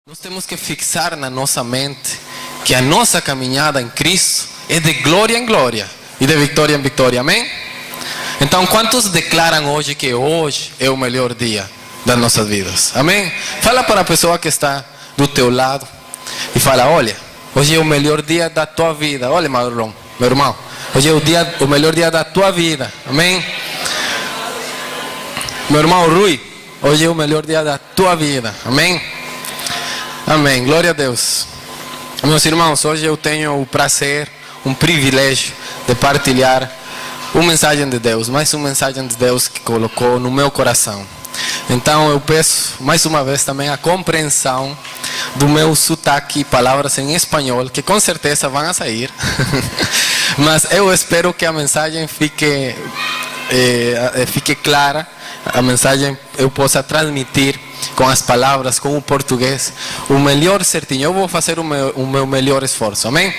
Nós temos que fixar na nossa mente que a nossa caminhada em Cristo é de glória em glória e de vitória em vitória, amém? Então, quantos declaram hoje que hoje é o melhor dia das nossas vidas, amém? Fala para a pessoa que está do teu lado e fala: olha, hoje é o melhor dia da tua vida. Olha, meu irmão, hoje é o melhor dia da tua vida, amém? Meu irmão Rui, hoje é o melhor dia da tua vida, amém? Amém, glória a Deus. Meus irmãos, hoje eu tenho o prazer, um privilégio de partilhar uma mensagem de Deus, mais uma mensagem de Deus que colocou no meu coração. Então eu peço mais uma vez também a compreensão do meu sotaque e palavras em espanhol, que com certeza vão a sair. Mas eu espero que a mensagem fique clara, a mensagem eu possa transmitir com as palavras, com o português, o melhor certinho. Eu vou fazer o meu melhor esforço, amém?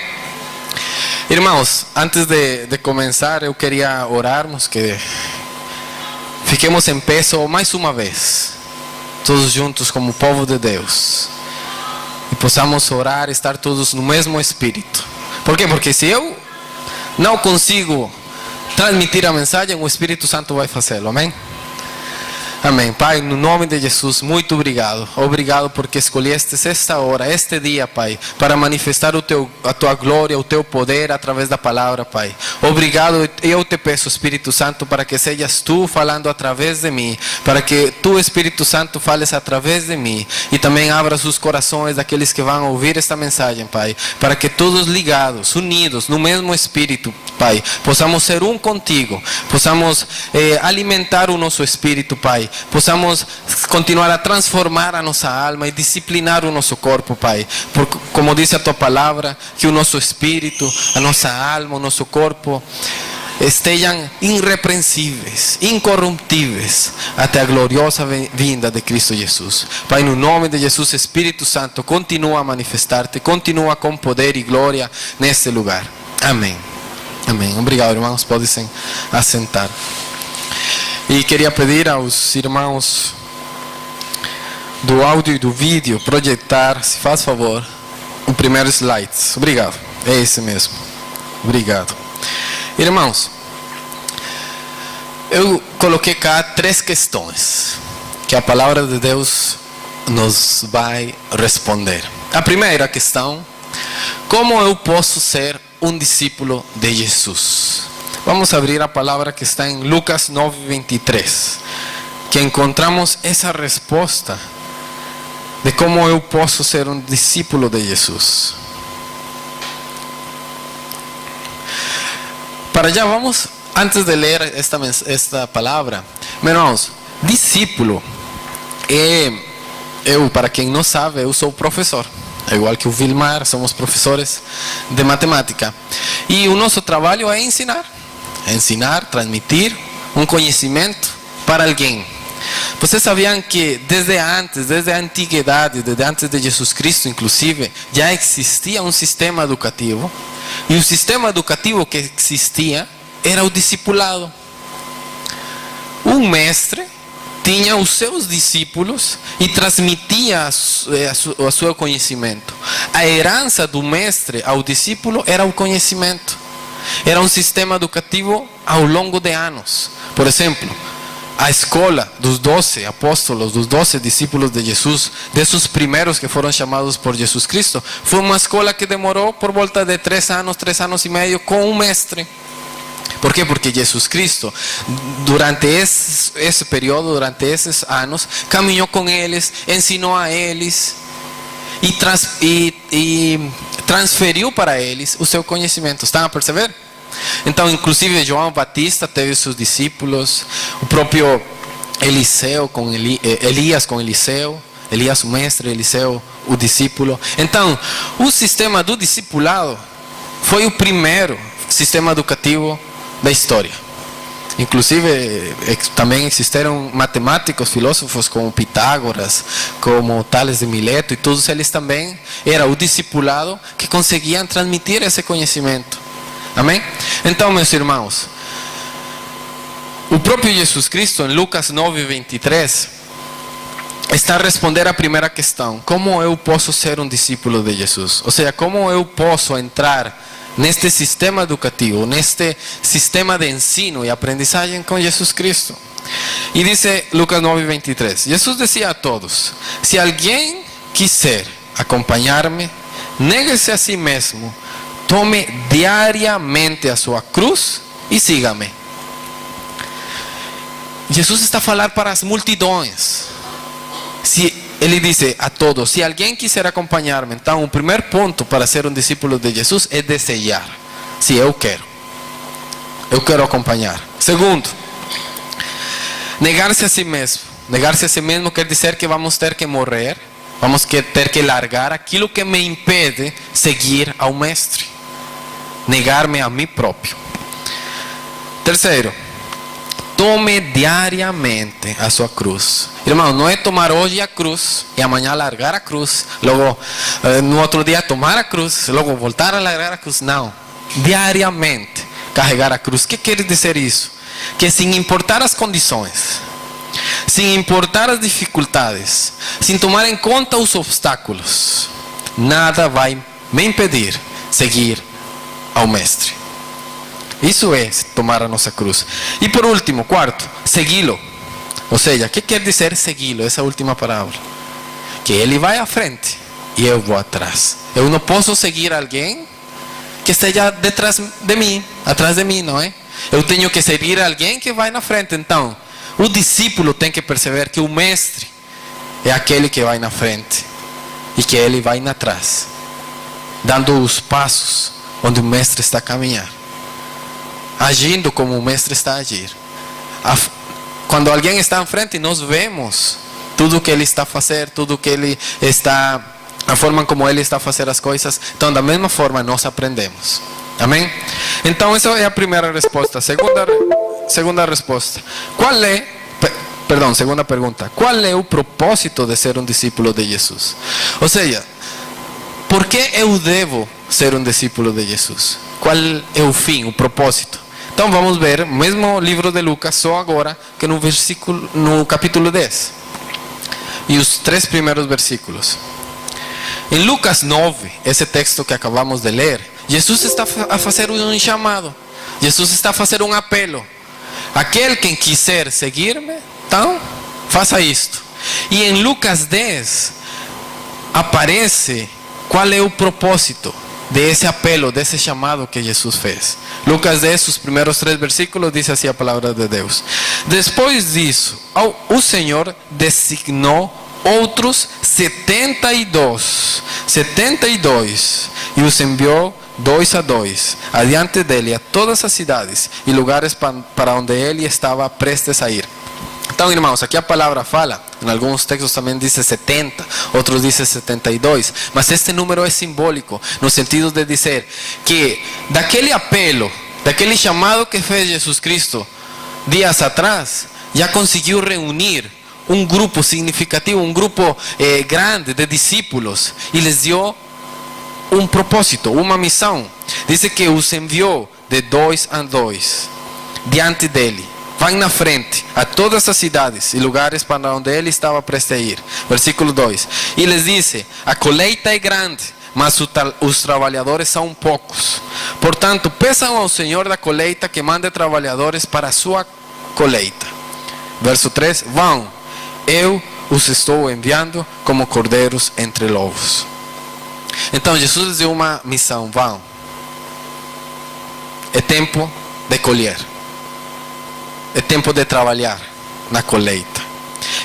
Irmãos, antes de começar, eu queria orarmos, que fiquemos em pé só mais uma vez, todos juntos como povo de Deus, e possamos orar, estar todos no mesmo espírito. Por quê? Porque se eu não consigo transmitir a mensagem, o Espírito Santo vai fazê-lo, amém? Amém. Pai, no nome de Jesus, muito obrigado. Obrigado porque escolheste esta hora, este dia, Pai, para manifestar a tua glória, o teu poder através da palavra, Pai. Obrigado. Eu te peço, Espírito Santo, para que sejas tu falando através de mim, para que tu, Espírito Santo, fales através de mim e também abras os corações daqueles que vão ouvir esta mensagem, Pai, para que todos ligados, unidos no mesmo Espírito, Pai, possamos ser um contigo, possamos alimentar o nosso espírito, Pai, possamos continuar a transformar a nossa alma e disciplinar o nosso corpo, Pai, porque, como diz a tua palavra, que o nosso espírito, a nossa alma, o nosso corpo estejam irrepreensíveis, incorruptíveis, até a gloriosa vinda de Cristo Jesus. Pai, no nome de Jesus, Espírito Santo, continua a manifestar-te, continua com poder e glória neste lugar. Amém. Amém. Obrigado, irmãos. Podem se assentar. E queria pedir aos irmãos do áudio e do vídeo projetar, se faz favor, o primeiro slide. Obrigado. É esse mesmo. Obrigado. Irmãos, eu coloquei cá 3 questões que a palavra de Deus nos vai responder. A primeira questão: como eu posso ser um discípulo de Jesus? Vamos abrir a palavra que está em Lucas 9:23, que encontramos essa resposta de como eu posso ser um discípulo de Jesus. Para já vamos, antes de ler esta palavra, meus irmãos, discípulo, para quem não sabe, eu sou professor. Igual que o Vilmar, somos professores de matemática. E o nosso trabalho é ensinar, transmitir um conhecimento para alguém. Vocês sabiam que desde a antiguidade, desde antes de Jesus Cristo inclusive, já existia um sistema educativo? E o sistema educativo que existia era o discipulado. Um mestre tinha os seus discípulos e transmitia o seu conhecimento. A herança do mestre ao discípulo era o conhecimento. Era um sistema educativo ao longo de anos. Por exemplo, a escola dos 12 apóstolos, dos 12 discípulos de Jesus, desses primeiros que foram chamados por Jesus Cristo, foi uma escola que demorou por volta de 3 anos e meio com um mestre. Por quê? Porque Jesus Cristo, durante esse período, durante esses anos, caminhou com eles, ensinou a eles e transferiu para eles o seu conhecimento. Estão a perceber? Então, inclusive, João Batista teve seus discípulos, o próprio Eliseu com Elias com Eliseu, Elias o mestre, Eliseu o discípulo. Então, o sistema do discipulado foi o primeiro sistema educativo da história. Inclusive também existiram matemáticos, filósofos como Pitágoras, como Tales de Mileto, e todos eles também era o discipulado que conseguiam transmitir esse conhecimento. Amém? Então, meus irmãos, o próprio Jesus Cristo em Lucas 9:23, está a responder a primeira questão: como eu posso ser um discípulo de Jesus? Ou seja, como eu posso entrar neste sistema educativo, neste sistema de ensino e aprendizagem com Jesus Cristo? E diz Lucas 9:23, Jesus dizia a todos: se alguém quiser acompanhar-me, negue-se a si mesmo, tome diariamente a sua cruz e siga-me. Jesus está a falar para as multidões. Ele diz a todos: se alguém quiser acompanhar-me, então o primeiro ponto para ser um discípulo de Jesus é desejar. Se eu quero acompanhar. Segundo, negar-se a si mesmo. Negar-se a si mesmo quer dizer que vamos ter que morrer, vamos ter que largar aquilo que me impede seguir ao Mestre. Negar-me a mim próprio. Terceiro, tome diariamente a sua cruz. Irmão, não é tomar hoje a cruz e amanhã largar a cruz, logo no outro dia tomar a cruz, logo voltar a largar a cruz. Não, diariamente carregar a cruz. O que quer dizer isso? Que sem importar as condições, sem importar as dificuldades, sem tomar em conta os obstáculos, nada vai me impedir seguir ao Mestre. Isso é tomar a nossa cruz. E por último, quarto, segui-lo. Ou seja, o que quer dizer segui-lo? Essa última palavra. Que ele vai à frente e eu vou atrás. Eu não posso seguir alguém que esteja detrás de mim, atrás de mim, não é? Eu tenho que seguir alguém que vai na frente. Então, o discípulo tem que perceber que o Mestre é aquele que vai na frente e que ele vai atrás, dando os passos onde o Mestre está a caminhar, agindo como o Mestre está a agir. Quando alguém está à frente, nós vemos tudo o que ele está a fazer, tudo o que ele está, a forma como ele está a fazer as coisas. Então, da mesma forma, nós aprendemos. Amém? Então, essa é a primeira resposta. Segunda resposta. Segunda pergunta. Qual é o propósito de ser um discípulo de Jesus? Ou seja, por que eu devo ser um discípulo de Jesus? Qual é o fim, o propósito? Então vamos ver o mesmo livro de Lucas, só agora que no capítulo 10. E os 3 primeiros versículos. Em Lucas 9, esse texto que acabamos de ler, Jesus está a fazer um chamado. Jesus está a fazer um apelo. Aquele que quiser seguir-me, então faça isto. E em Lucas 10 aparece qual é o propósito desse apelo, desse chamado que Jesus fez. Lucas 10, os primeiros 3 versículos, diz assim a palavra de Deus: depois disso, o Senhor designou outros 72 e os enviou 2 a 2 adiante dele a todas as cidades e lugares para onde ele estava prestes a ir. Então, irmãos, aqui a palavra fala, em alguns textos também diz 70, outros dizem 72, mas este número é simbólico, no sentido de dizer que daquele apelo, daquele chamado que fez Jesus Cristo dias atrás, já conseguiu reunir um grupo significativo, um grupo grande de discípulos, e lhes deu um propósito, uma missão. Diz que os enviou de 2 a 2 diante dele. Vai na frente a todas as cidades e lugares para onde ele estava prestes a ir. Versículo 2. E lhes disse: a colheita é grande, mas os trabalhadores são poucos. Portanto, peçam ao Senhor da colheita que mande trabalhadores para a sua colheita. Verso 3. Vão, eu os estou enviando como cordeiros entre lobos. Então, Jesus lhes deu uma missão: vão. É tempo de colher. É tempo de trabalhar na colheita.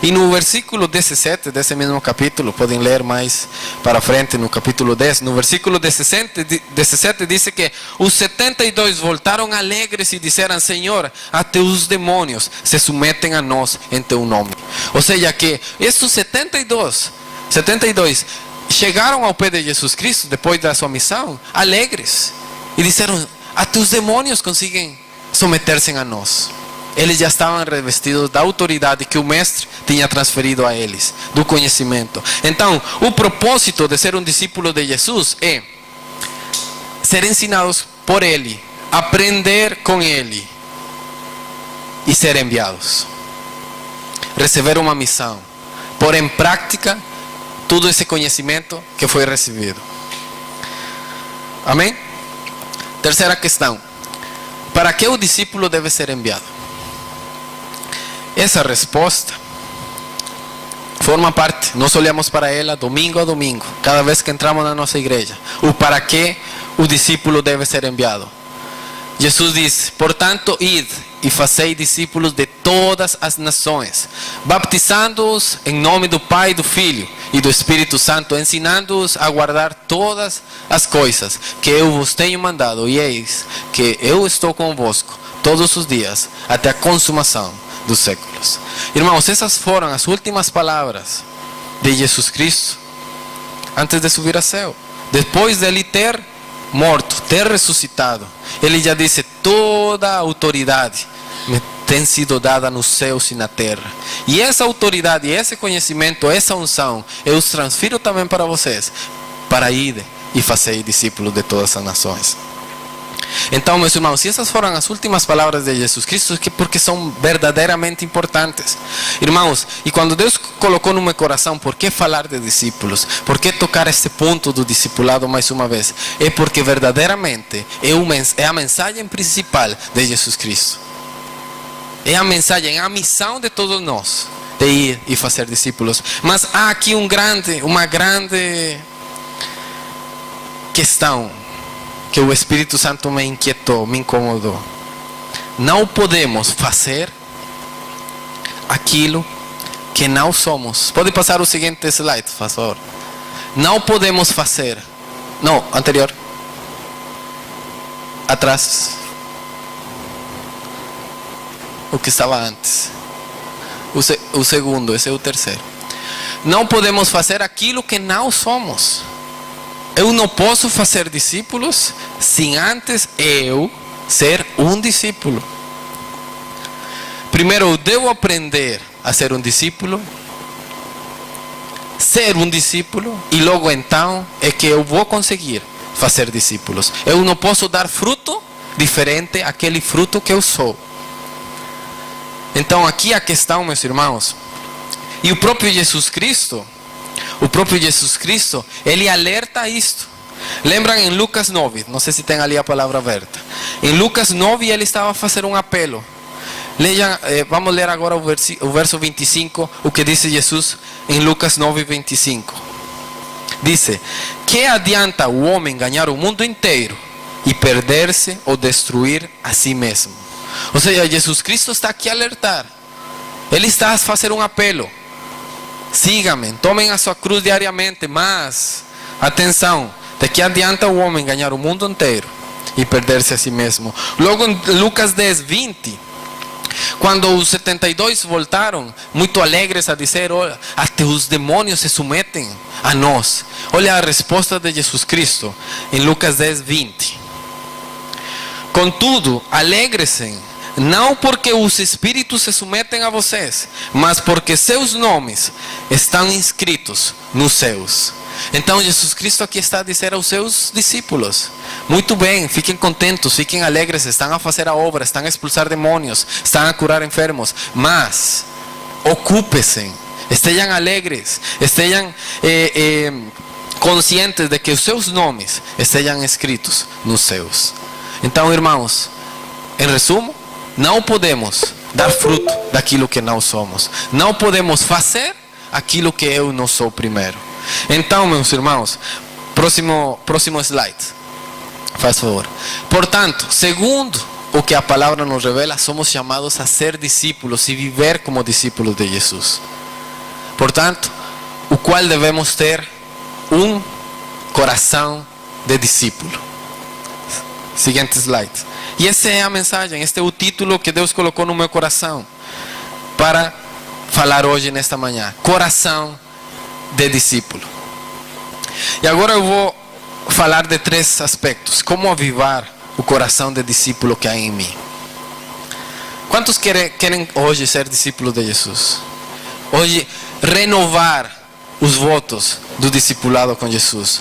E no versículo 17 desse mesmo capítulo, podem ler mais para frente no capítulo 10, no versículo 17 diz que os 72 voltaram alegres e disseram: Senhor, até os demônios se submetem a nós em teu nome. Ou seja, que estes 72 chegaram ao pé de Jesus Cristo depois da sua missão, alegres, e disseram: até os demônios conseguem submeter-se a nós. Eles já estavam revestidos da autoridade que o Mestre tinha transferido a eles, do conhecimento. Então, o propósito de ser um discípulo de Jesus é ser ensinados por Ele, aprender com Ele e ser enviados. Receber uma missão, pôr em prática todo esse conhecimento que foi recebido. Amém? Terceira questão: para que o discípulo deve ser enviado? Essa resposta forma parte, nós olhamos para ela domingo a domingo, cada vez que entramos na nossa igreja. O para que o discípulo deve ser enviado. Jesus diz: portanto, id e fazei discípulos de todas as nações, batizando-os em nome do Pai, do Filho e do Espírito Santo, ensinando-os a guardar todas as coisas que eu vos tenho mandado, e eis que eu estou convosco todos os dias, até a consumação dos séculos. Irmãos, essas foram as últimas palavras de Jesus Cristo antes de subir ao céu. Depois de ele ter morto, ter ressuscitado, ele já disse: toda a autoridade me tem sido dada nos céus e na terra. E essa autoridade, esse conhecimento, essa unção, eu os transfiro também para vocês, para ir e fazer discípulos de todas as nações. Então, meus irmãos, essas foram as últimas palavras de Jesus Cristo, porque são verdadeiramente importantes. Irmãos, e quando Deus colocou no meu coração, por que falar de discípulos? Por que tocar este ponto do discipulado mais uma vez? É porque verdadeiramente é a mensagem principal de Jesus Cristo. É a mensagem, é a missão de todos nós, de ir e fazer discípulos. Mas há aqui uma grande questão que o Espírito Santo me inquietou, me incomodou. Não podemos fazer aquilo que não somos. Pode passar o seguinte slide, por favor. Não podemos fazer. Não, anterior. Atrás. O que estava antes. O segundo, esse é o terceiro. Não podemos fazer aquilo que não somos. Eu não posso fazer discípulos sem antes eu ser um discípulo. Primeiro eu devo aprender a ser um discípulo, e logo então é que eu vou conseguir fazer discípulos. Eu não posso dar fruto diferente daquele fruto que eu sou. Então aqui a questão, meus irmãos, e o próprio Jesus Cristo, ele alerta isto. Lembram em Lucas 9, não sei se tem ali a palavra aberta. Em Lucas 9 ele estava a fazer um apelo. Leiam, vamos ler agora o verso 25, o que diz Jesus em Lucas 9, 25. Diz: que adianta o homem ganhar o mundo inteiro e perder-se ou destruir a si mesmo? Ou seja, Jesus Cristo está aqui a alertar. Ele está a fazer um apelo. Sigam-me, tomem a sua cruz diariamente, mas atenção, de que adianta o homem ganhar o mundo inteiro e perder-se a si mesmo? Logo em Lucas 10, 20, quando os 72 voltaram, muito alegres a dizer: olha, até os demônios se submetem a nós. Olha a resposta de Jesus Cristo em Lucas 10, 20. Contudo, alegrem-se, não porque os espíritos se submetem a vocês, mas porque seus nomes estão inscritos nos céus. Então Jesus Cristo aqui está a dizer aos seus discípulos: muito bem, fiquem contentes, fiquem alegres, estão a fazer a obra, estão a expulsar demônios, estão a curar enfermos, mas ocupem-se, estejam alegres, estejam conscientes de que os seus nomes estejam escritos nos céus. Então, irmãos, em resumo, não podemos dar fruto daquilo que não somos. Não podemos fazer aquilo que eu não sou primeiro. Então, meus irmãos, próximo slide, faz favor. Portanto, segundo o que a palavra nos revela, somos chamados a ser discípulos e viver como discípulos de Jesus. Portanto, o qual devemos ter um coração de discípulo. Seguinte slide. E essa é a mensagem, este é o título que Deus colocou no meu coração para falar hoje, nesta manhã. Coração de discípulo. E agora eu vou falar de 3 aspectos. Como avivar o coração de discípulo que há em mim. Quantos querem hoje ser discípulos de Jesus? Hoje renovar os votos do discipulado com Jesus.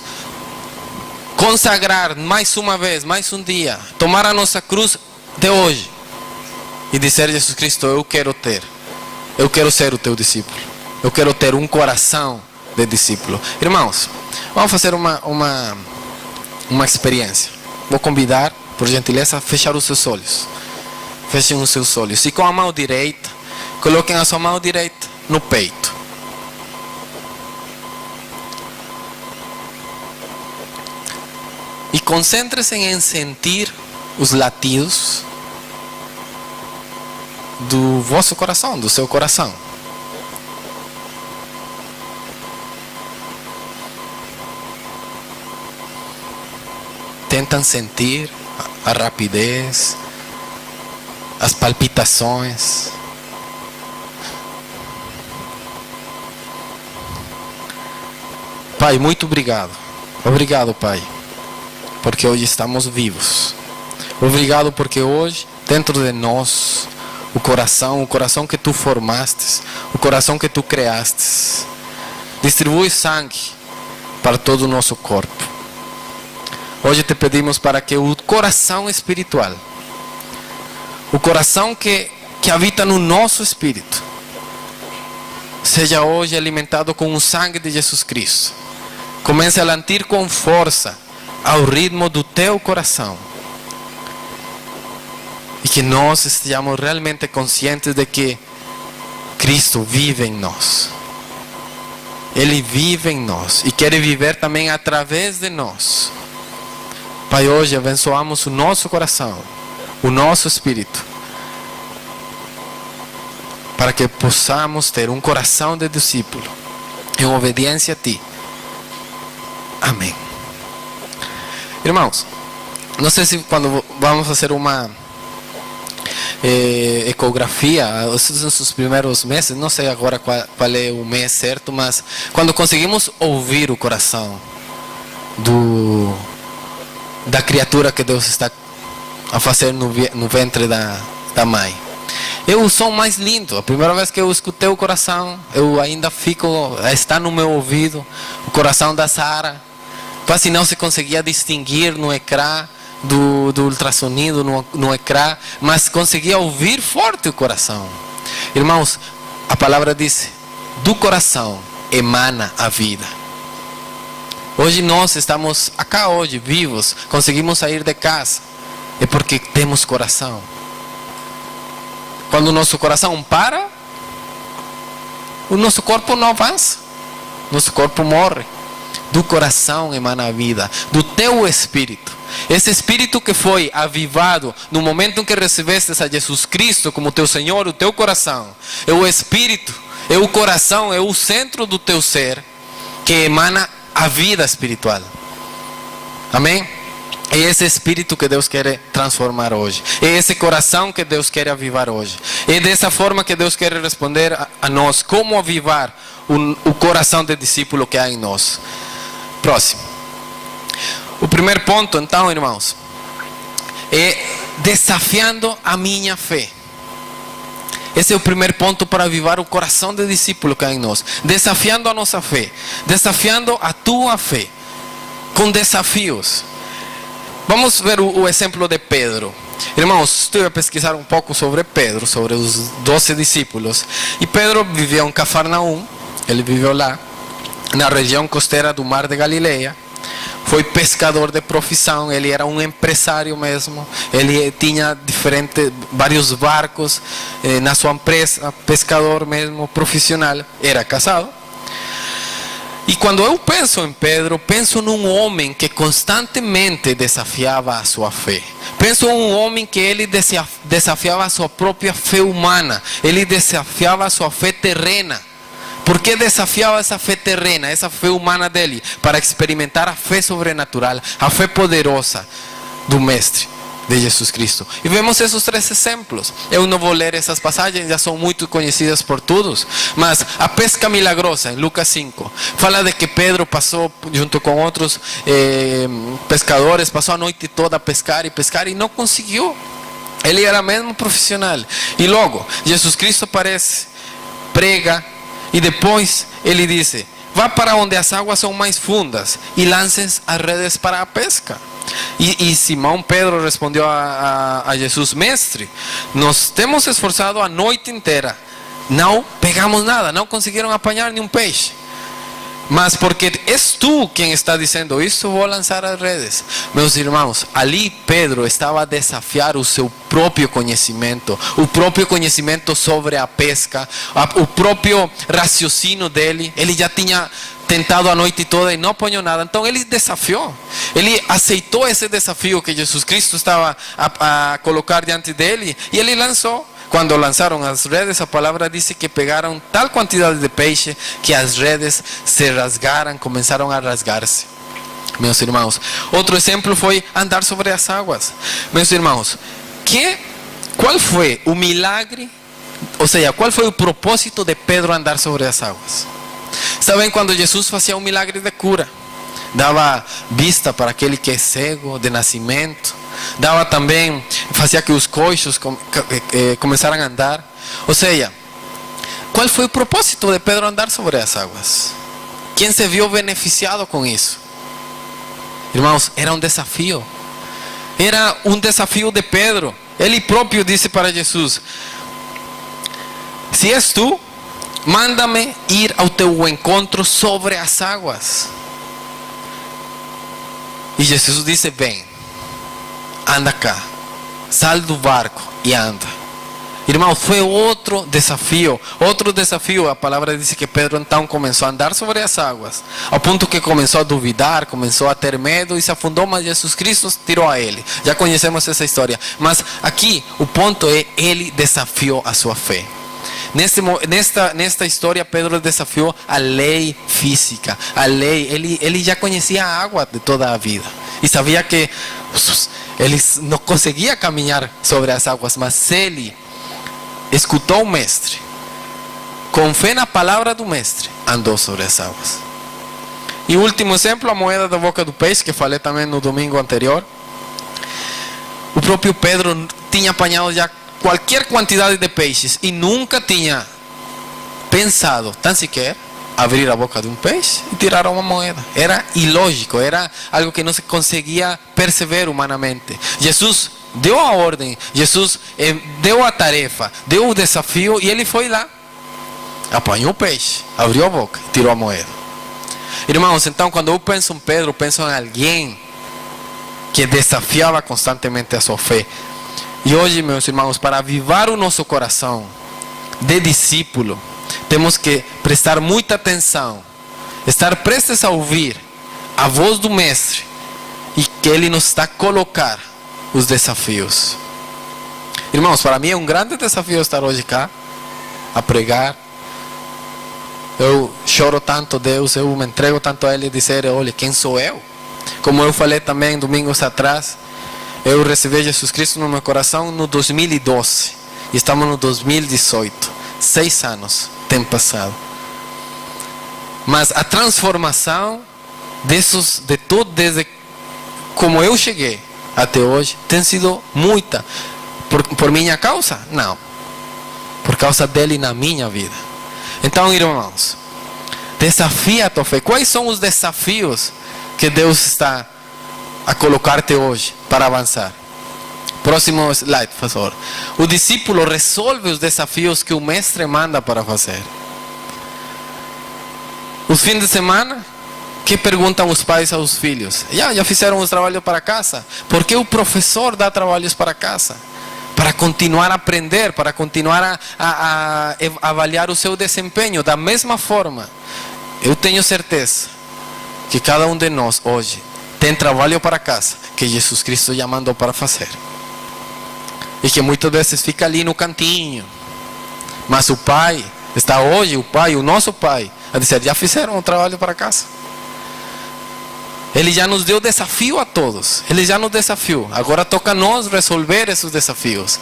Consagrar mais uma vez, mais um dia, tomar a nossa cruz de hoje e dizer: Jesus Cristo, eu quero ser o teu discípulo. Eu quero ter um coração de discípulo. Irmãos, vamos fazer uma experiência. Vou convidar, por gentileza, a fechar os seus olhos. Fechem os seus olhos. E com a mão direita, coloquem a sua mão direita no peito. E concentre-se em sentir os latidos do vosso coração, do seu coração. Tentam sentir a rapidez, as palpitações. Pai, muito obrigado. Obrigado, Pai, porque hoje estamos vivos. Obrigado porque hoje, dentro de nós, o coração que tu formaste, o coração que tu criaste, distribui sangue para todo o nosso corpo. Hoje te pedimos para que o coração espiritual, o coração que habita no nosso espírito, seja hoje alimentado com o sangue de Jesus Cristo. Comece a latir com força ao ritmo do teu coração. E que nós estejamos realmente conscientes de que Cristo vive em nós. Ele vive em nós e quer viver também através de nós. Pai, hoje abençoamos o nosso coração, o nosso espírito, para que possamos ter um coração de discípulo em obediência a Ti. Amém. Irmãos, não sei se quando vamos fazer uma ecografia, esses são os primeiros meses, não sei agora qual é o mês certo, mas quando conseguimos ouvir o coração da criatura que Deus está a fazer no ventre da mãe, é o som mais lindo. A primeira vez que eu escutei o coração, eu ainda está no meu ouvido, o coração da Sara. Quase não se conseguia distinguir no ecrã do ultrassonido no ecrã, mas conseguia ouvir forte o coração. Irmãos, a palavra diz: do coração emana a vida. Hoje nós estamos acá hoje, vivos, conseguimos sair de casa, é porque temos coração. Quando o nosso coração para, o nosso corpo não avança, nosso corpo morre. Do coração emana a vida, do teu espírito. Esse espírito que foi avivado no momento em que recebeste a Jesus Cristo como teu Senhor, o teu coração, é o espírito, é o coração, é o centro do teu ser, que emana a vida espiritual. Amém? É esse espírito que Deus quer transformar hoje. É esse coração que Deus quer avivar hoje. É dessa forma que Deus quer responder a nós. Como avivar o coração de discípulo que há em nós. Próximo. O primeiro ponto, então, irmãos, é desafiando a minha fé. Esse é o primeiro ponto para avivar o coração de discípulo que há em nós. Desafiando a nossa fé. Desafiando a tua fé. Com desafios. Vamos ver o exemplo de Pedro. Irmãos, estive a pesquisar um pouco sobre Pedro, sobre os 12 discípulos. E Pedro vivia em Cafarnaum. Ele viveu lá, na região costeira do Mar de Galileia. Foi pescador de profissão, ele era um empresário mesmo. Ele tinha vários barcos na sua empresa, pescador mesmo, profissional. Era casado. E quando eu penso em Pedro, penso num homem que constantemente desafiava a sua fé. Penso em um homem que ele desafiava a sua própria fé humana. Ele desafiava a sua fé terrena. Por que desafiava essa fé terrena, essa fé humana dele? Para experimentar a fé sobrenatural, a fé poderosa do Mestre, de Jesus Cristo. E vemos esses 3 exemplos. Eu não vou ler essas passagens, já são muito conhecidas por todos. Mas a pesca milagrosa, em Lucas 5, fala de que Pedro passou, junto com outros pescadores, passou a noite toda a pescar e não conseguiu. Ele era mesmo profissional. E logo, Jesus Cristo aparece, prega, e depois ele disse: vá para onde as águas são mais fundas e lancem as redes para a pesca. E Simão Pedro respondeu a Jesus: Mestre, nós temos esforçado a noite inteira, não pegamos nada, não conseguiram apanhar nenhum peixe. Mas porque és tu quem está dizendo isso, vou lançar as redes. Meus irmãos, ali Pedro estava a desafiar o seu próprio conhecimento, o próprio conhecimento sobre a pesca, o próprio raciocínio dele. Ele já tinha tentado a noite toda e não apanhou nada. Então ele desafiou, ele aceitou esse desafio que Jesus Cristo estava a colocar diante dele, e ele lançou. Quando lançaram as redes, a palavra diz que pegaram tal quantidade de peixe que as redes se rasgaram, começaram a rasgar-se. Meus irmãos, outro exemplo foi andar sobre as águas. Meus irmãos, qual foi o milagre, ou seja, qual foi o propósito de Pedro andar sobre as águas? Sabem, quando Jesus fazia um milagre de cura, dava vista para aquele que é cego de nascimento, dava também, fazia que os coxos começaram a andar. Ou seja, qual foi o propósito de Pedro andar sobre as águas? Quem se viu beneficiado com isso? Irmãos, era um desafio. Era um desafio de Pedro. Ele próprio disse para Jesus: se és tu, manda-me ir ao teu encontro sobre as águas. E Jesus disse: vem, anda cá, sai do barco e anda. Irmão, foi outro desafio. A palavra diz que Pedro então começou a andar sobre as águas, ao ponto que começou a duvidar, começou a ter medo e se afundou, mas Jesus Cristo tirou a ele. Já conhecemos essa história. Mas aqui o ponto é, ele desafiou a sua fé. Nesta história, Pedro desafiou a lei física, a lei. Ele já conhecia a água de toda a vida e sabia que ele não conseguia caminhar sobre as águas, mas ele escutou o mestre, com fé na palavra do mestre, andou sobre as águas. E o último exemplo, a moeda da boca do peixe, que falei também no domingo anterior. O próprio Pedro tinha apanhado já qualquer quantidade de peixes e nunca tinha pensado, tão sequer, abrir a boca de um peixe e tirar uma moeda. Era ilógico, era algo que não se conseguia perceber humanamente. Jesus deu a ordem, Jesus deu a tarefa, deu o desafio, e ele foi lá, apanhou o peixe, abriu a boca e tirou a moeda. Irmãos, então quando eu penso em Pedro, penso em alguém que desafiava constantemente a sua fé. E hoje, meus irmãos, para avivar o nosso coração de discípulo, temos que prestar muita atenção, estar prestes a ouvir a voz do mestre, e que ele nos está a colocar os desafios. Irmãos, para mim é um grande desafio estar hoje cá a pregar. Eu choro tanto a Deus, eu me entrego tanto a Ele, e dizer: olha, quem sou eu? Como eu falei também domingos atrás, eu recebi Jesus Cristo no meu coração no 2012 e estamos no 2018. 6 anos tem passado, mas a transformação de tudo, desde como eu cheguei até hoje, tem sido muita. Por minha causa? Não, por causa dele na minha vida. Então, irmãos, desafia a tua fé. Quais são os desafios que Deus está a colocar-te hoje para avançar? Próximo slide, por favor. O discípulo resolve os desafios que o mestre manda para fazer. Os fins de semana, que perguntam os pais aos filhos? Já fizeram os trabalhos para casa? Porque o professor dá trabalhos para casa, para continuar a aprender, para continuar a avaliar o seu desempenho. Da mesma forma, eu tenho certeza que cada um de nós hoje tem trabalho para casa que Jesus Cristo já mandou para fazer, e que muitas vezes fica ali no cantinho, mas o Pai está hoje, o nosso Pai, a dizer: já fizeram o trabalho para casa. Ele já nos deu desafio a todos, ele já nos desafiou, agora toca a nós resolver esses desafios.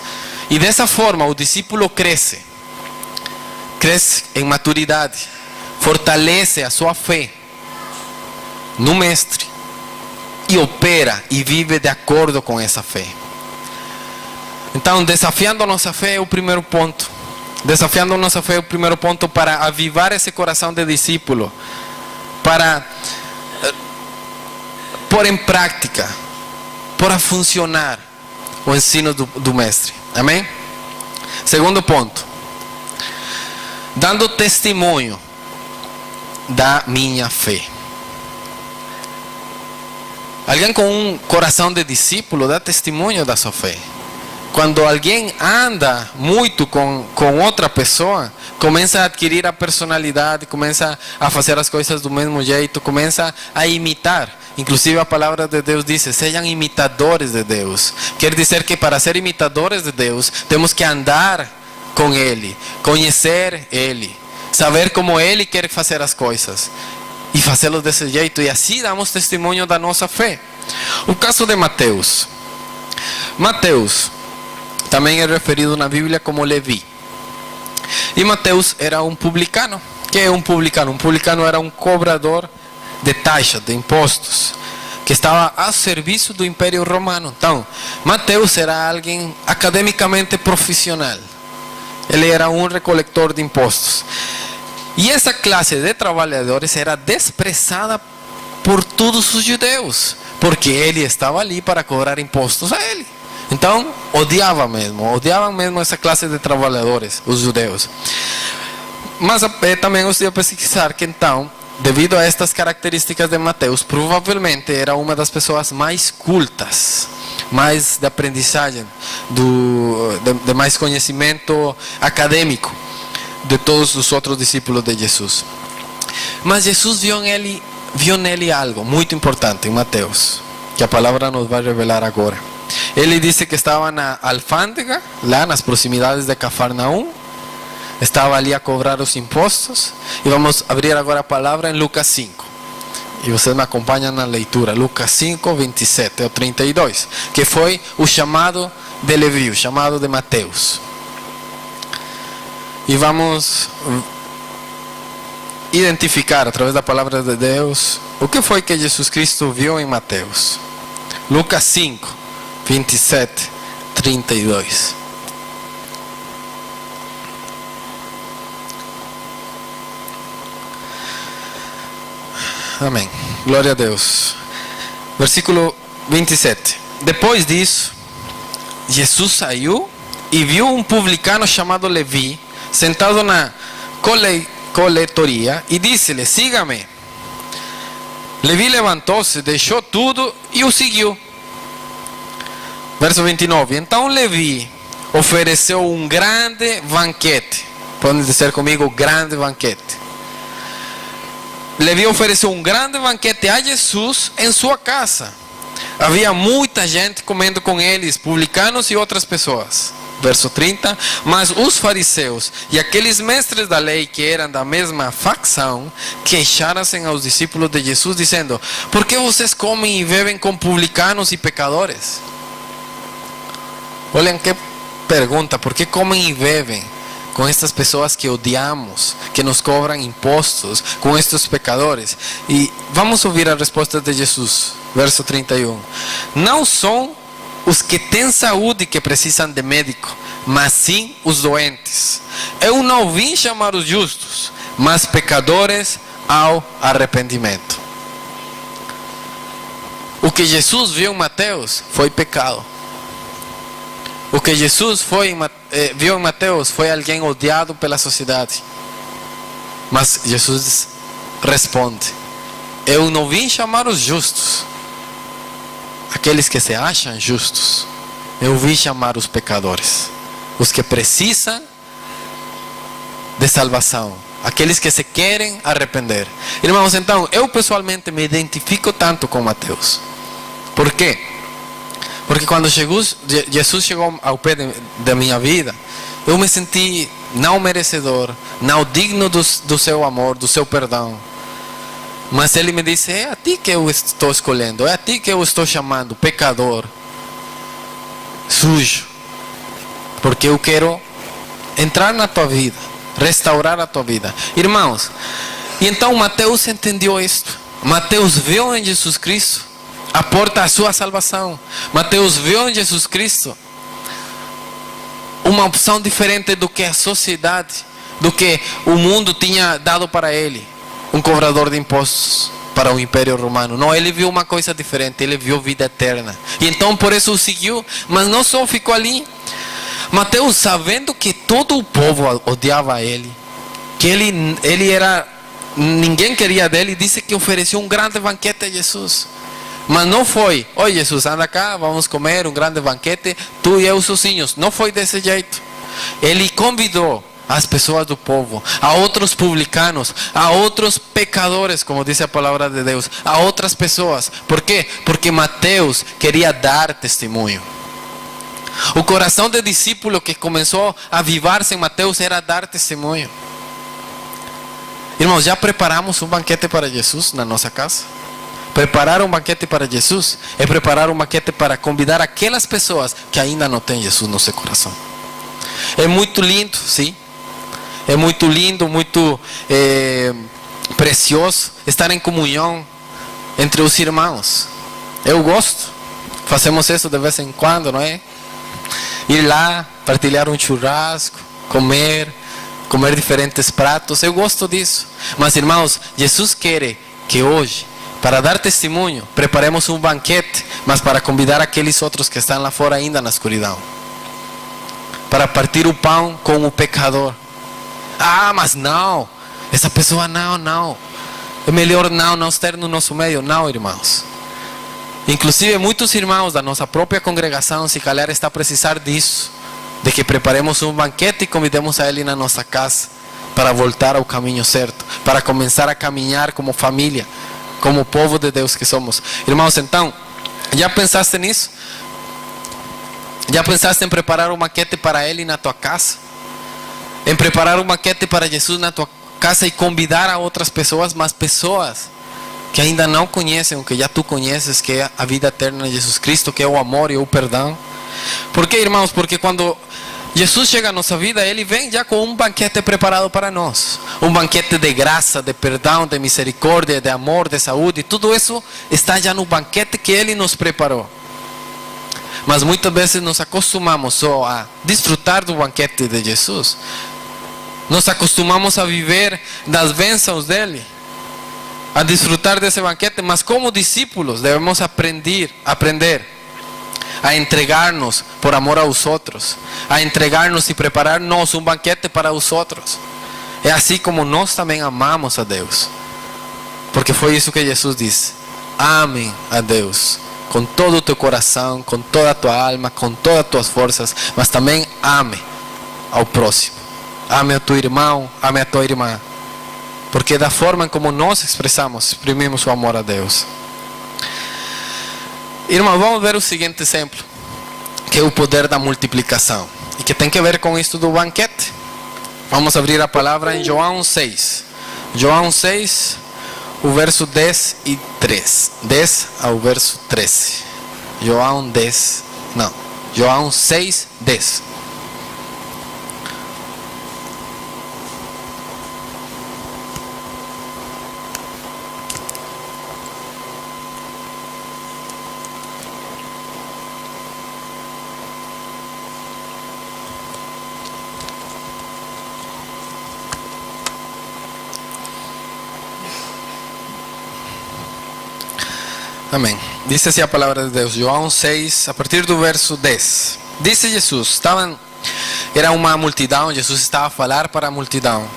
E dessa forma o discípulo cresce em maturidade, fortalece a sua fé no mestre e opera e vive de acordo com essa fé. Então, desafiando a nossa fé é o primeiro ponto. Desafiando a nossa fé é o primeiro ponto para avivar esse coração de discípulo, para pôr em prática, para funcionar o ensino do mestre. Amém? Segundo ponto. dando testemunho da minha fé. Alguém com um coração de discípulo dá testemunho da sua fé. Quando alguém anda muito com outra pessoa, começa a adquirir a personalidade, começa a fazer as coisas do mesmo jeito, começa a imitar. Inclusive a palavra de Deus diz: sejam imitadores de Deus. Quer dizer que para ser imitadores de Deus, temos que andar com Ele, conhecer Ele, saber como Ele quer fazer as coisas e fazê-lo desse jeito, e assim damos testemunho da nossa fé. O caso de Mateus. Mateus também é referido na Bíblia como Levi. E Mateus era um publicano. O que é um publicano? Um publicano era um cobrador de taxas, de impostos, que estava a serviço do Império Romano. Então, Mateus era alguém academicamente profissional. Ele era um recolector de impostos. E essa classe de trabalhadores era desprezada por todos os judeus, porque ele estava ali para cobrar impostos a ele. Então, odiavam mesmo essa classe de trabalhadores, os judeus. Mas também gostaria de pesquisar que então, devido a estas características de Mateus, provavelmente era uma das pessoas mais cultas, mais de aprendizagem, de mais conhecimento acadêmico de todos os outros discípulos de Jesus. Mas Jesus viu nele algo muito importante em Mateus, que a palavra nos vai revelar agora. Ele disse que estava na alfândega, lá nas proximidades de Cafarnaum, estava ali a cobrar os impostos. E vamos abrir agora a palavra em Lucas 5. E vocês me acompanham na leitura. Lucas 5, 27 ao 32. Que foi o chamado de Levi, o chamado de Mateus. E vamos identificar através da palavra de Deus o que foi que Jesus Cristo viu em Mateus. Lucas 5, 27, 32. Amém. Glória a Deus. Versículo 27. Depois disso, Jesus saiu e viu um publicano chamado Levi sentado na coletoria e disse-lhe: siga-me. Levi levantou-se, deixou tudo e o seguiu. Verso 29. Então Levi ofereceu um grande banquete. Podem dizer comigo: grande banquete. Levi ofereceu um grande banquete a Jesus em sua casa. Havia muita gente comendo com eles, publicanos e outras pessoas. Verso 30. Mas os fariseus e aqueles mestres da lei que eram da mesma facção queixaram-se aos discípulos de Jesus, dizendo: por que vocês comem e bebem com publicanos e pecadores? Olhem que pergunta: por que comem e bebem com estas pessoas que odiamos, que nos cobram impostos, com estes pecadores? E vamos ouvir a resposta de Jesus. Verso 31. Não são os que têm saúde que precisam de médico, mas sim os doentes. Eu não vim chamar os justos, mas pecadores ao arrependimento. O que Jesus viu em Mateus foi pecado. O que Jesus viu em Mateus foi alguém odiado pela sociedade. Mas Jesus responde: eu não vim chamar os justos, aqueles que se acham justos. Eu vim chamar os pecadores, os que precisam de salvação, aqueles que se querem arrepender. Irmãos, então, eu pessoalmente me identifico tanto com Mateus. Por quê? Porque quando Jesus chegou ao pé da minha vida, eu me senti não merecedor, não digno do seu amor, do seu perdão. Mas Ele me disse: é a ti que eu estou escolhendo, é a ti que eu estou chamando, pecador, sujo. Porque eu quero entrar na tua vida, restaurar a tua vida. Irmãos, e então Mateus entendeu isto. Mateus viu em Jesus Cristo a porta à sua salvação. Mateus viu em Jesus Cristo uma opção diferente do que a sociedade, do que o mundo tinha dado para ele, um cobrador de impostos para o Império Romano. Não, ele viu uma coisa diferente, ele viu vida eterna. E então por isso o seguiu, mas não só ficou ali. Mateus, sabendo que todo o povo odiava ele, que ele era, ninguém queria dele, disse que ofereceu um grande banquete a Jesus. Mas não foi, oi Jesus, anda cá, vamos comer um grande banquete, tu e eu sozinhos. Não foi desse jeito. Ele convidou as pessoas do povo, a outros publicanos, a outros pecadores, como diz a palavra de Deus, a outras pessoas. Por quê? Porque Mateus queria dar testemunho. O coração do discípulo que começou a avivar-se em Mateus era dar testemunho. Irmãos, já preparamos um banquete para Jesus na nossa casa? Preparar um banquete para Jesus é preparar um banquete para convidar aquelas pessoas que ainda não têm Jesus no seu coração. É muito lindo, sim. É muito lindo, muito precioso estar em comunhão entre os irmãos. Eu gosto. Fazemos isso de vez em quando, não é? Ir lá, partilhar um churrasco, comer diferentes pratos. Eu gosto disso. Mas, irmãos, Jesus quer que hoje, para dar testemunho, preparemos um banquete, mas para convidar aqueles outros que estão lá fora ainda na escuridão. Para partir o pão com o pecador. Ah, mas não, essa pessoa não. É melhor não estar no nosso meio. Não, irmãos. Inclusive, muitos irmãos da nossa própria congregação, se calhar, está a precisar disso. De que preparemos um banquete e convidemos a ele na nossa casa. Para voltar ao caminho certo. Para começar a caminhar como família. Como povo de Deus que somos. Irmãos, então, já pensaste nisso? Já pensaste em preparar um banquete para ele na tua casa? Em preparar um banquete para Jesus na tua casa e convidar a outras pessoas, mas pessoas que ainda não conhecem o que já tu conheces, que é a vida eterna de Jesus Cristo, que é o amor e o perdão. Por quê, irmãos? Porque quando Jesus chega à nossa vida, Ele vem já com um banquete preparado para nós. Um banquete de graça, de perdão, de misericórdia, de amor, de saúde. Tudo isso está já no banquete que Ele nos preparou. Mas muitas vezes nos acostumamos só a desfrutar do banquete de Jesus. Nos acostumamos a viver das bênçãos dEle. A desfrutar desse banquete. Mas como discípulos devemos aprender a entregar-nos por amor aos outros, a entregar-nos e preparar-nos um banquete para os outros. É assim como nós também amamos a Deus, porque foi isso que Jesus disse: ame a Deus com todo o teu coração, com toda a tua alma, com todas as tuas forças, mas também ame ao próximo, ame a teu irmão, ame a tua irmã, porque da forma como nós exprimimos o amor a Deus. Irmão, vamos ver o seguinte exemplo, que é o poder da multiplicação, e que tem que ver com isto do banquete. Vamos abrir a palavra em João 6. João 6, o verso 10 e 3. 10 ao verso 13. João 6, 10. Amém. Diz assim a palavra de Deus, João 6, a partir do verso 10. Disse Jesus, era uma multidão, Jesus estava a falar para a multidão.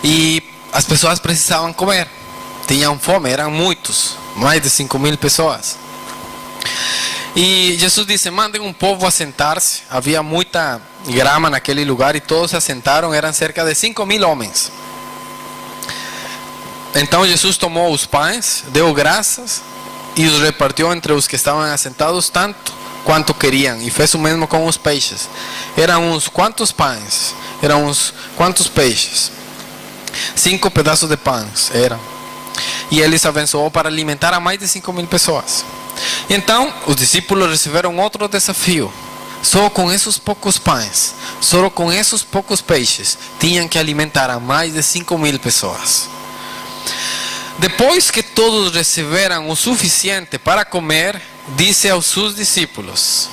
E as pessoas precisavam comer, tinham fome, eram muitos, mais de 5.000 pessoas. E Jesus disse, mandem um povo a sentar-se. Havia muita grama naquele lugar e todos se assentaram, eram cerca de 5.000 homens. Então Jesus tomou os pães, deu graças e os repartiu entre os que estavam assentados tanto quanto queriam, e fez o mesmo com os peixes. Eram uns quantos pães? Eram uns quantos peixes? 5 pedaços de pães eram. E ele se abençoou para alimentar a mais de 5.000 pessoas. Então os discípulos receberam outro desafio. Só com esses poucos pães, só com esses poucos peixes, tinham que alimentar a mais de 5.000 pessoas. Depois que todos receberam o suficiente para comer, disse aos seus discípulos,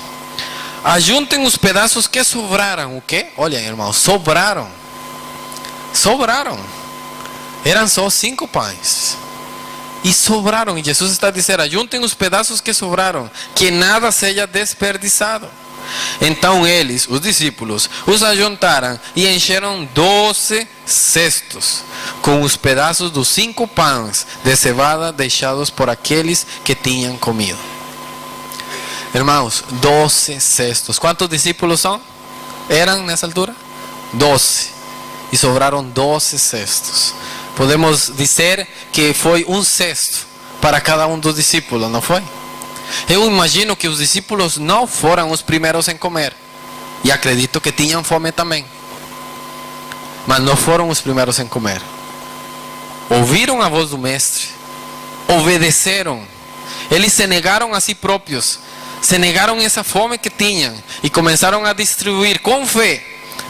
ajuntem os pedaços que sobraram. O quê? Olha, irmãos, sobraram. Eram só 5 pães. E sobraram. E Jesus está dizendo, ajuntem os pedaços que sobraram, que nada seja desperdiçado. Então eles, os discípulos, os ajuntaram e encheram 12 cestos com os pedaços dos 5 pães de cevada deixados por aqueles que tinham comido. Irmãos, 12 cestos. Quantos discípulos eram nessa altura? 12. E sobraram 12 cestos. Podemos dizer que foi um cesto para cada um dos discípulos, não foi? Eu imagino que os discípulos não foram os primeiros em comer. E acredito que tinham fome também. Mas não foram os primeiros em comer. Ouviram a voz do mestre. Obedeceram. Eles se negaram a si próprios. Se negaram essa fome que tinham. E começaram a distribuir com fé.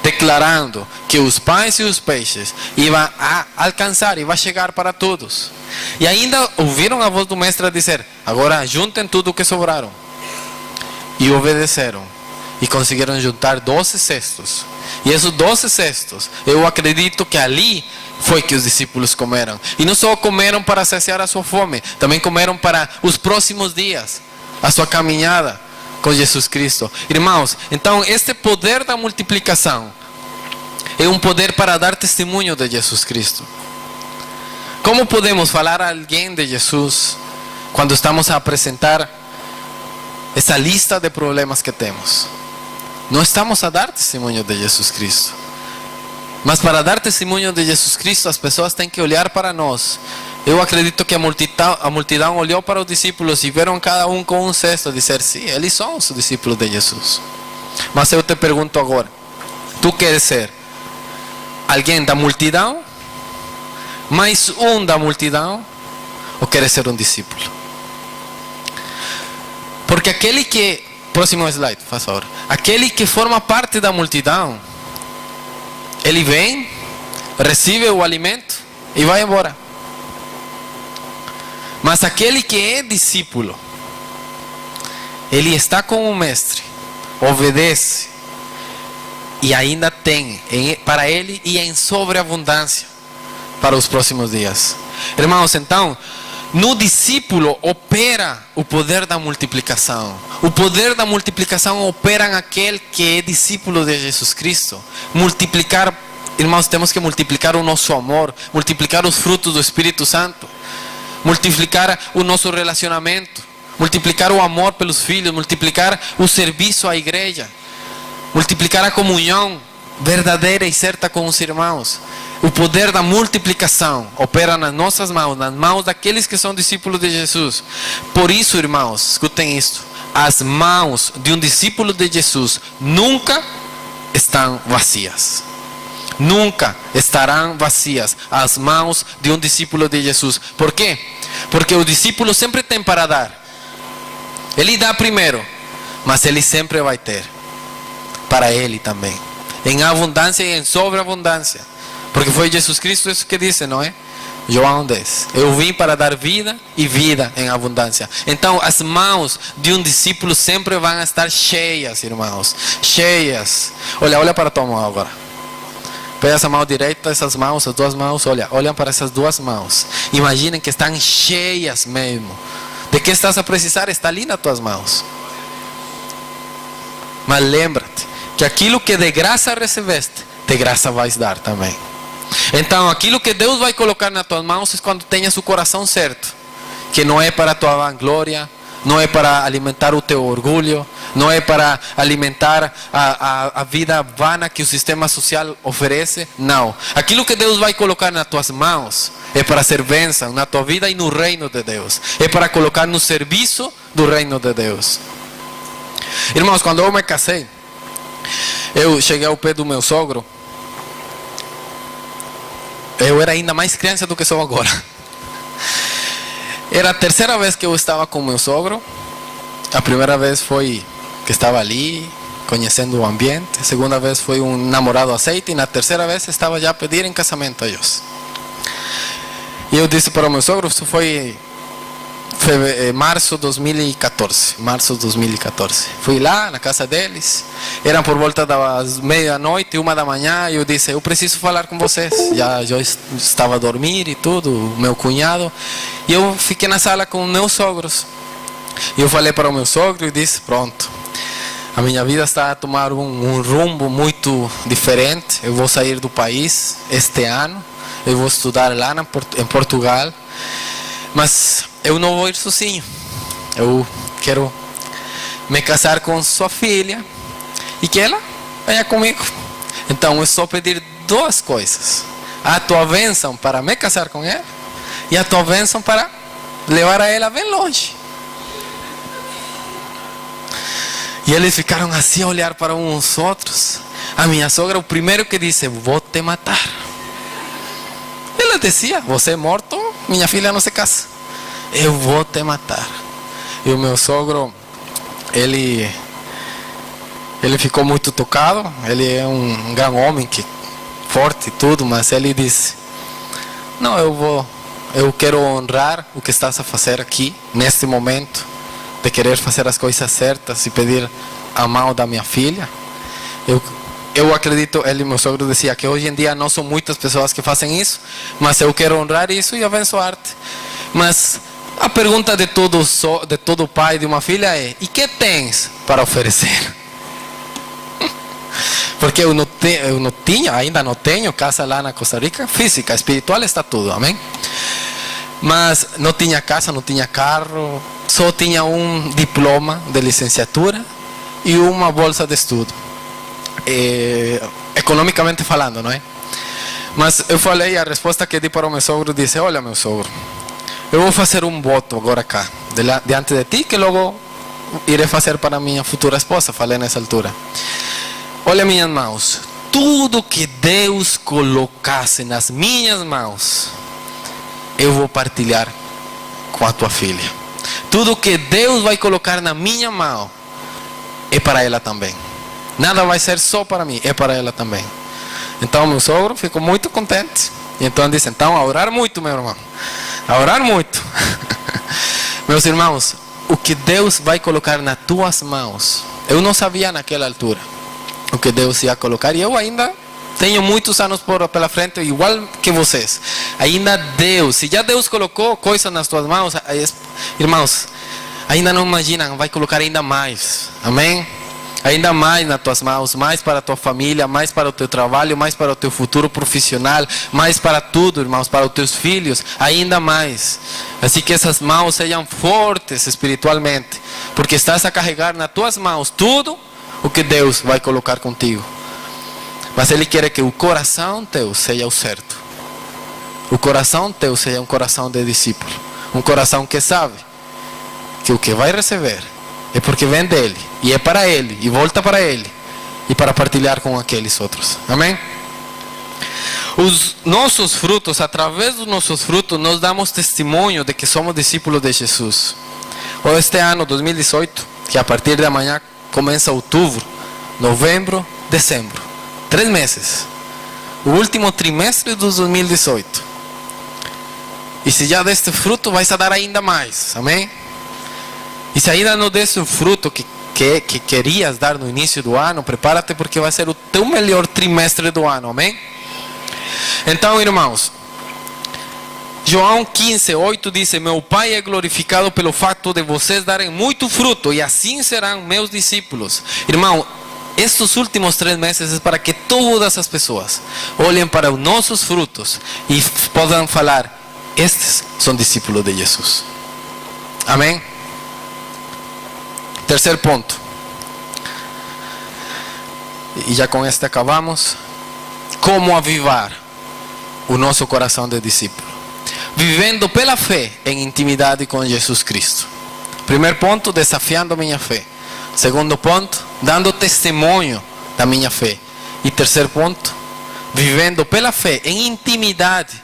Declarando que os pães e os peixes iam a alcançar, iam a chegar para todos. E ainda ouviram a voz do mestre a dizer: agora juntem tudo o que sobraram. E obedeceram. E conseguiram juntar 12 cestos. E esses 12 cestos, eu acredito que ali foi que os discípulos comeram. E não só comeram para saciar a sua fome, também comeram para os próximos dias, a sua caminhada com Jesus Cristo. Irmãos, então este poder da multiplicação é um poder para dar testemunho de Jesus Cristo. Como podemos falar a alguém de Jesus quando estamos a apresentar essa lista de problemas que temos? Não estamos a dar testemunho de Jesus Cristo. Mas para dar testemunho de Jesus Cristo, as pessoas têm que olhar para nós. Eu acredito que a multidão olhou para os discípulos e viram cada um com um cesto, dizer: sim, eles são os discípulos de Jesus. Mas eu te pergunto agora: tu queres ser alguém da multidão, mais um da multidão, ou queres ser um discípulo? Porque aquele que, próximo slide, faz favor, aquele que forma parte da multidão, ele vem, recebe o alimento e vai embora. Mas aquele que é discípulo, ele está com o mestre, obedece, e ainda tem para ele e em sobreabundância para os próximos dias. Irmãos, então, no discípulo opera o poder da multiplicação. O poder da multiplicação opera naquele que é discípulo de Jesus Cristo. Multiplicar, irmãos, temos que multiplicar o nosso amor, multiplicar os frutos do Espírito Santo, multiplicar o nosso relacionamento, multiplicar o amor pelos filhos, multiplicar o serviço à igreja, multiplicar a comunhão verdadeira e certa com os irmãos. O poder da multiplicação opera nas nossas mãos, nas mãos daqueles que são discípulos de Jesus. Por isso, irmãos, escutem isto: as mãos de um discípulo de Jesus nunca estão vazias. Nunca estarão vazias as mãos de um discípulo de Jesus. Por quê? Porque o discípulo sempre tem para dar. Ele dá primeiro, mas ele sempre vai ter para ele também, em abundância e em sobreabundância. Porque foi Jesus Cristo isso que disse, não é? João 10: eu vim para dar vida e vida em abundância. Então as mãos de um discípulo sempre vão estar cheias, irmãos, cheias. Olha para a tua mão agora. Pega essa mão direita, essas mãos, as duas mãos, olhem para essas duas mãos. Imaginem que estão cheias mesmo. De que estás a precisar? Está ali nas tuas mãos. Mas lembra-te que aquilo que de graça recebeste, de graça vais dar também. Então aquilo que Deus vai colocar nas tuas mãos é quando tenhas o coração certo, que não é para a tua vanglória, não é para alimentar o teu orgulho, não é para alimentar a vida vana que o sistema social oferece. Não, aquilo que Deus vai colocar nas tuas mãos é para ser bênção na tua vida e no reino de Deus, é para colocar no serviço do reino de Deus. Irmãos, quando eu me casei, eu cheguei ao pé do meu sogro. Eu era ainda mais criança do que sou agora. Era a terceira vez que eu estava com meu sogro. A primeira vez foi que estava ali, conhecendo o ambiente. A segunda vez foi um namorado aceite. E na terceira vez estava já a pedir em casamento a Deus. E eu disse para o meu sogro, isso foi março de 2014. Fui lá na casa deles. Eram por volta das meia-noite, 1 da manhã. E eu disse: eu preciso falar com vocês. Já estava a dormir e tudo, o meu cunhado. E eu fiquei na sala com meus sogros. E eu falei para o meu sogro e disse: pronto, A minha vida está a tomar um rumbo muito diferente. Eu vou sair do país este ano. Eu vou estudar lá em Portugal. Mas eu não vou ir sozinho. Eu quero me casar com sua filha e que ela venha comigo. Então eu só pedir duas coisas: a tua bênção para me casar com ela e a tua bênção para levar a ela bem longe. E eles ficaram assim a olhar para uns outros. A minha sogra, o primeiro que disse: vou te matar. Ela dizia: você é morto, minha filha não se casa. Eu vou te matar. E o meu sogro, ele ficou muito tocado. Ele é um grande homem, que forte e tudo, mas ele disse: não, eu quero honrar o que estás a fazer aqui, neste momento, de querer fazer as coisas certas e pedir a mão da minha filha. Eu acredito, ele, meu sogro, dizia que hoje em dia não são muitas pessoas que fazem isso, mas eu quero honrar isso e abençoar-te. Mas a pergunta de todo pai de uma filha é: e que tens para oferecer? Porque eu não tinha, ainda não tenho casa lá na Costa Rica, física, espiritual está tudo, amém? Mas não tinha casa, não tinha carro, só tinha um diploma de licenciatura e uma bolsa de estudo, economicamente falando, não é? Mas eu falei, a resposta que dei para o meu sogro, disse: olha, meu sogro, eu vou fazer um voto agora cá, diante de ti, que logo irei fazer para minha futura esposa. Falei nessa altura: olha, minhas mãos, tudo que Deus colocasse nas minhas mãos, eu vou partilhar com a tua filha. Tudo que Deus vai colocar na minha mão é para ela também. Nada vai ser só para mim, é para ela também. Então meu sogro ficou muito contente. E então disse: então a orar muito, meu irmão, a orar muito. Meus irmãos, o que Deus vai colocar nas tuas mãos, eu não sabia naquela altura o que Deus ia colocar, e eu ainda tenho muitos anos pela frente, igual que vocês. Ainda Deus, se já Deus colocou coisas nas tuas mãos, irmãos, ainda não imaginam, vai colocar ainda mais, amém? Ainda mais nas tuas mãos, mais para a tua família, mais para o teu trabalho, mais para o teu futuro profissional, mais para tudo, irmãos, para os teus filhos, ainda mais. Assim que essas mãos sejam fortes espiritualmente, porque estás a carregar nas tuas mãos tudo o que Deus vai colocar contigo. Mas Ele quer que o coração teu seja o certo. O coração teu seja um coração de discípulo, um coração que sabe que o que vai receber é porque vem dele, e é para ele, e volta para ele, e para partilhar com aqueles outros, amém? Os nossos frutos, através dos nossos frutos, nós damos testemunho de que somos discípulos de Jesus. Este ano 2018, que a partir de amanhã começa outubro, novembro, dezembro, 3 meses, o último trimestre de 2018. E se já deste fruto, vais a dar ainda mais, amém? E se ainda não deste o fruto que querias dar no início do ano, prepara-te, porque vai ser o teu melhor trimestre do ano, amém? Então, irmãos, João 15:8 diz: meu Pai é glorificado pelo fato de vocês darem muito fruto, e assim serão meus discípulos. Irmão, estes últimos 3 meses é para que todas as pessoas olhem para os nossos frutos e possam falar: estes são discípulos de Jesus, amém? Terceiro ponto, e já com este acabamos: como avivar o nosso coração de discípulo? Vivendo pela fé em intimidade com Jesus Cristo. Primeiro ponto, desafiando a minha fé. Segundo ponto, dando testemunho da minha fé. E terceiro ponto, vivendo pela fé em intimidade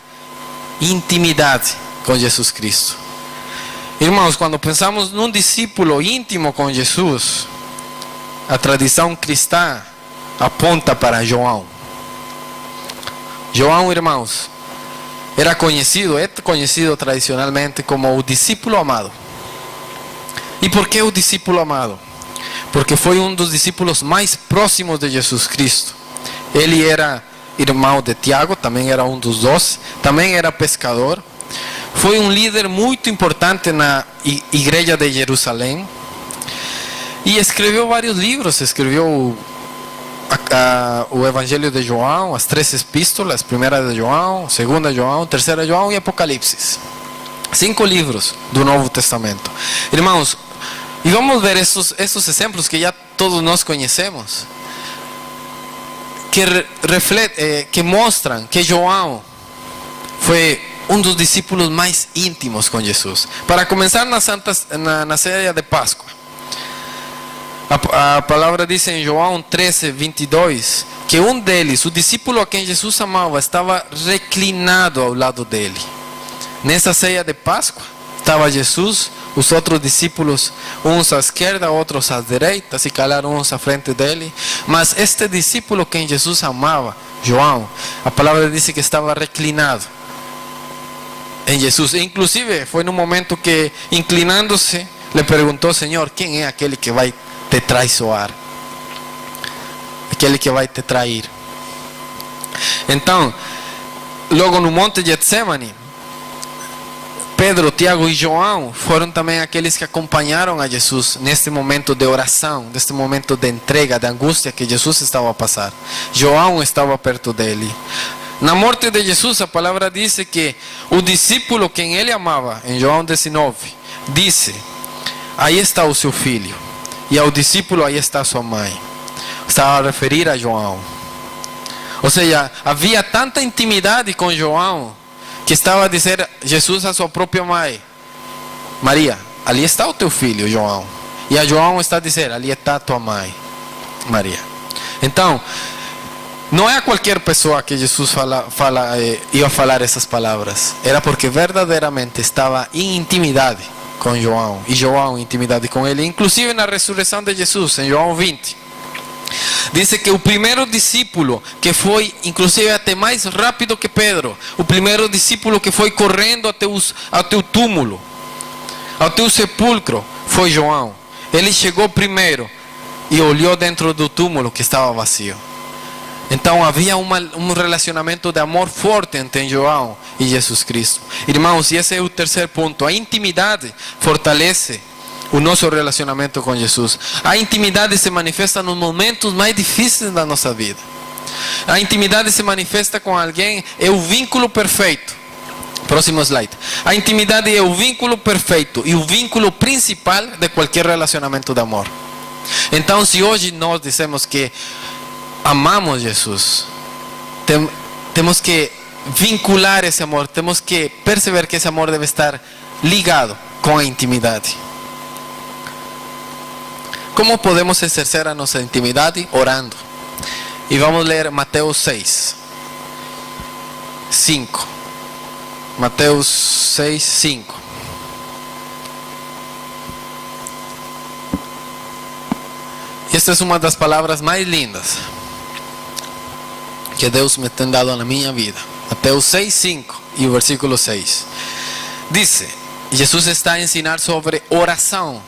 com Jesus Cristo. Irmãos, quando pensamos num discípulo íntimo com Jesus, a tradição cristã aponta para João. João, irmãos, é conhecido tradicionalmente como o discípulo amado. E por que o discípulo amado? Porque foi um dos discípulos mais próximos de Jesus Cristo. Ele era irmão de Tiago, também era um dos 12, também era pescador. Foi um líder muito importante na igreja de Jerusalém. E escreveu vários livros. Escreveu o Evangelho de João, as 3 epístolas, primeira de João, segunda de João, terceira de João e Apocalipse. 5 livros do Novo Testamento. Irmãos, e vamos ver esses exemplos que já todos nós conhecemos, que mostram que João foi um dos discípulos mais íntimos com Jesus. Para começar, na ceia de Páscoa, a palavra diz em João 13, 22, que um deles, o discípulo a quem Jesus amava, estava reclinado ao lado dele. Nessa ceia de Páscoa, estava Jesus, os outros discípulos, uns à esquerda, outros à direita, se calaram uns à frente dele. Mas este discípulo quem Jesus amava, João, a palavra diz que estava reclinado em Jesus. Inclusive, foi no momento que, inclinando-se, lhe perguntou: Senhor, quem é aquele que vai te traiçoar? Aquele que vai te trair. Então, logo no Monte de Getsemane, Pedro, Tiago e João foram também aqueles que acompanharam a Jesus neste momento de oração, neste momento de entrega, de angústia que Jesus estava a passar. João estava perto dele. Na morte de Jesus, a palavra diz que o discípulo quem ele amava, em João 19, disse: aí está o seu filho. E ao discípulo, aí está sua mãe. Estava a referir a João. Ou seja, havia tanta intimidade com João, que estava a dizer Jesus a sua própria mãe: Maria, ali está o teu filho, João. E a João está a dizer: ali está a tua mãe, Maria. Então, não é a qualquer pessoa que Jesus ia falar essas palavras. Era porque verdadeiramente estava em intimidade com João, e João em intimidade com ele. Inclusive na ressurreição de Jesus, em João 20, diz que o primeiro discípulo que foi, inclusive até mais rápido que Pedro, o primeiro discípulo que foi correndo ao teu túmulo, ao teu sepulcro, foi João. Ele chegou primeiro e olhou dentro do túmulo que estava vazio. Então havia um relacionamento de amor forte entre João e Jesus Cristo. Irmãos, e esse é o terceiro ponto. A intimidade fortalece o nosso relacionamento com Jesus. A intimidade se manifesta nos momentos mais difíceis da nossa vida. A intimidade se manifesta com alguém, é o vínculo perfeito. Próximo slide. A intimidade é o vínculo perfeito e o vínculo principal de qualquer relacionamento de amor. Então, se hoje nós dizemos que amamos Jesus, temos que vincular esse amor, temos que perceber que esse amor deve estar ligado com a intimidade. Como podemos exercer a nossa intimidade? Orando. E vamos ler Mateus 6, 5. Mateus 6, 5. Esta é uma das palavras mais lindas que Deus me tem dado na minha vida. Mateus 6, 5 e o versículo 6. Diz, Jesus está a ensinar sobre oração.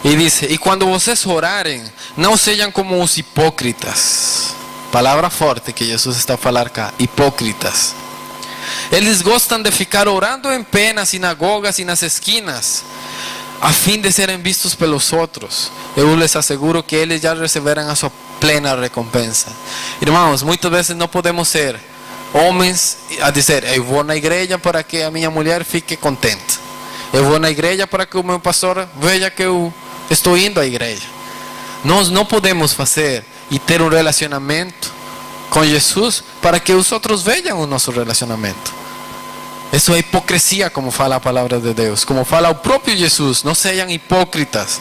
E diz: e quando vocês orarem, não sejam como os hipócritas. Palavra forte que Jesus está a falar cá. Hipócritas. Eles gostam de ficar orando em pé nas sinagogas e nas esquinas, a fim de serem vistos pelos outros. Eu lhes asseguro que eles já receberão a sua plena recompensa. Irmãos, muitas vezes não podemos ser homens a dizer: eu vou na igreja para que a minha mulher fique contente. Eu vou na igreja para que o meu pastor veja que eu estou indo à igreja. Nós não podemos fazer e ter um relacionamento com Jesus para que os outros vejam o nosso relacionamento. Isso é hipocrisia, como fala a palavra de Deus, como fala o próprio Jesus. Não sejam hipócritas.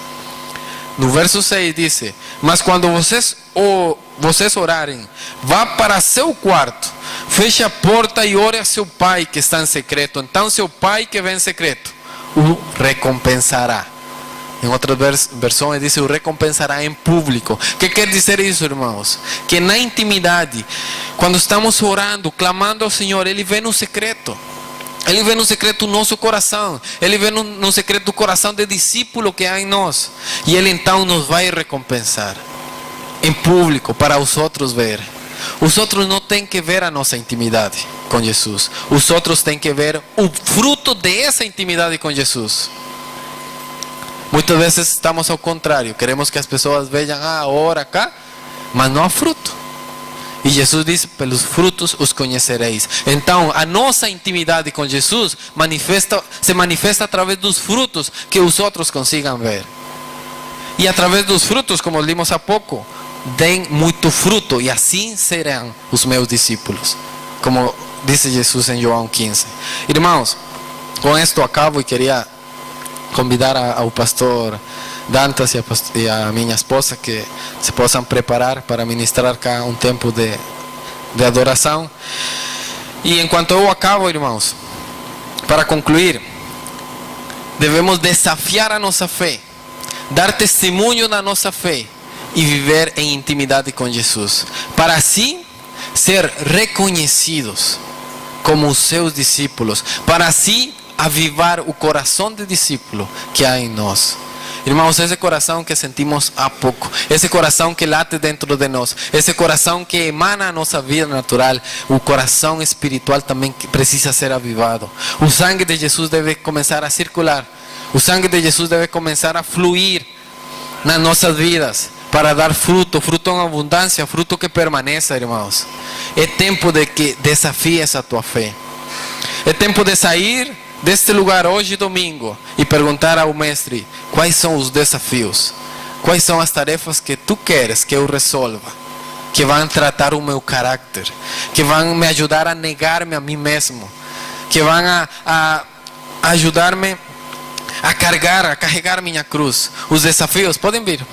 No verso 6 diz: mas quando vocês orarem, vá para seu quarto, feche a porta e ore a seu pai que está em secreto. Então seu pai que vem em secreto o recompensará. Em outras versões diz: o recompensará em público. O que quer dizer isso, irmãos? Que na intimidade, quando estamos orando, clamando ao Senhor, Ele vê no secreto. Ele vê no secreto o nosso coração. Ele vê no secreto do coração de discípulo que há em nós. E Ele então nos vai recompensar em público para os outros verem. Os outros não têm que ver a nossa intimidade com Jesus. Os outros têm que ver o fruto dessa intimidade com Jesus. Muitas vezes estamos ao contrário, queremos que as pessoas vejam agora cá, mas não há fruto. E Jesus diz: pelos frutos os conhecereis. Então a nossa intimidade com Jesus se manifesta através dos frutos que os outros consigam ver. E através dos frutos, como vimos há pouco, deem muito fruto, e assim serão os meus discípulos, como disse Jesus em João 15. Irmãos, com isto acabo, e queria convidar ao pastor Dantas e a minha esposa que se possam preparar para ministrar cá um tempo de adoração. E enquanto eu acabo, irmãos, para concluir, devemos desafiar a nossa fé, dar testemunho da nossa fé e viver em intimidade com Jesus, para assim ser reconhecidos como os seus discípulos, para assim avivar o coração de discípulo que há em nós. Irmãos, esse coração que sentimos há pouco, esse coração que late dentro de nós, esse coração que emana a nossa vida natural, o coração espiritual também precisa ser avivado. O sangue de Jesus deve começar a circular, o sangue de Jesus deve começar a fluir nas nossas vidas, para dar fruto, fruto em abundância, fruto que permaneça, irmãos. É tempo de que desafies a tua fé. É tempo de sair deste lugar hoje, domingo, e perguntar ao mestre: quais são os desafios? Quais são as tarefas que tu queres que eu resolva? Que vão tratar o meu caráter, que vão me ajudar a negar-me a mim mesmo, que vão a ajudar-me a carregar minha cruz. Os desafios, podem vir.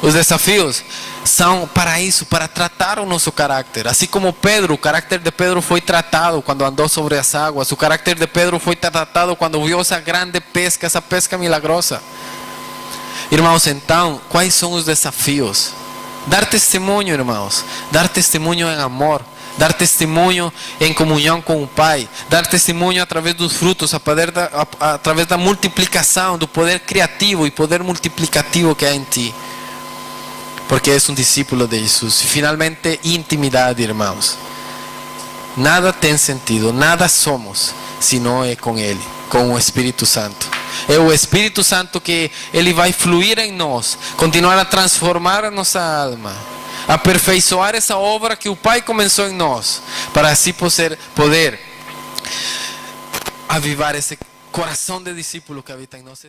Os desafios são para isso, para tratar o nosso caráter. Assim como Pedro, o caráter de Pedro foi tratado quando andou sobre as águas. O caráter de Pedro foi tratado quando viu essa grande pesca, essa pesca milagrosa. Irmãos, então, quais são os desafios? Dar testemunho, irmãos. Dar testemunho em amor. Dar testemunho em comunhão com o Pai, dar testemunho através dos frutos, através da multiplicação, do poder criativo e poder multiplicativo que há em ti, porque és um discípulo de Jesus. E finalmente, intimidade, irmãos. Nada tem sentido, nada somos, se não é com Ele, com o Espírito Santo. É o Espírito Santo que Ele vai fluir em nós, continuar a transformar a nossa alma, aperfeiçoar essa obra que o Pai começou em nós, para assim poder avivar esse coração de discípulo que habita em nós.